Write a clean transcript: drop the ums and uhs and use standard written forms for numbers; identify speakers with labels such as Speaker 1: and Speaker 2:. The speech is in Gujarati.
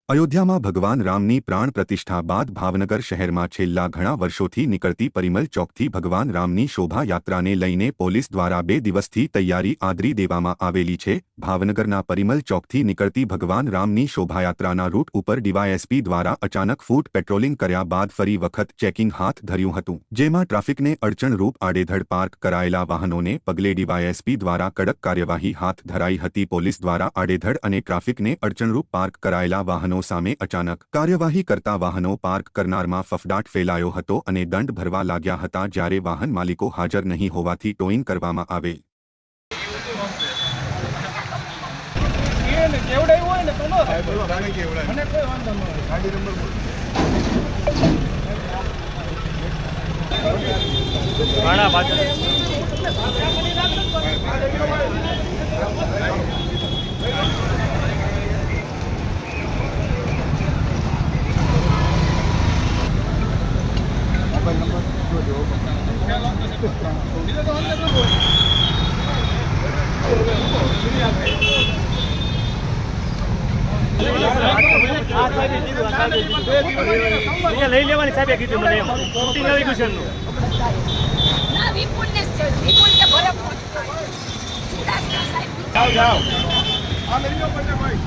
Speaker 1: અયોધ્યામાં ભગવાન રામની પ્રાણ પ્રતિષ્ઠા બાદ ભાવનગર શહેરમાં છેલ્લા ઘણા વર્ષોથી નીકળતી પરિમલ ચોકથી ભગવાન રામની શોભાયાત્રાને લઈને પોલીસ દ્વારા 2 દિવસથી તૈયારી આદરી દેવામાં આવેલી છે। ભાવનગરના પરિમલ ચોકથી નીકળતી ભગવાન રામની શોભાયાત્રાના રૂટ ઉપર ડીવાયએસપી દ્વારા અચાનક ફૂટ પેટ્રોલિંગ કર્યા બાદ ફરી વખત ચેકિંગ હાથ ધર્યું હતું, જેમાં ટ્રાફિકને અડચણરૂપ આડેધડ પાર્ક કરાયેલા વાહનોને પગલે ડીવાયએસપી દ્વારા કડક કાર્યવાહી હાથ ધરાઈ હતી। પોલીસ દ્વારા આડેધડ અને ટ્રાફિકને અડચણરૂપ પાર્ક કરાયેલા વાહનો સામે અચાનક કાર્યવાહી કરતા વાહનો પાર્ક કરનારમાં ફફડાટ ફેલાયો હતો અને દંડ ભરવા લાગ્યા હતા, જ્યારે વાહન માલિકો હાજર નહીં હોવાથી ટોઈંગ કરવામાં આવે।
Speaker 2: લઈ લેવાની સાહેબે કીધું મને એમ શૂટિંગ આવી ગયું છે એમનું
Speaker 3: ના વિપુલ ને ભરે
Speaker 2: જાઓ
Speaker 4: આ લઈ જાઓ ભાઈ।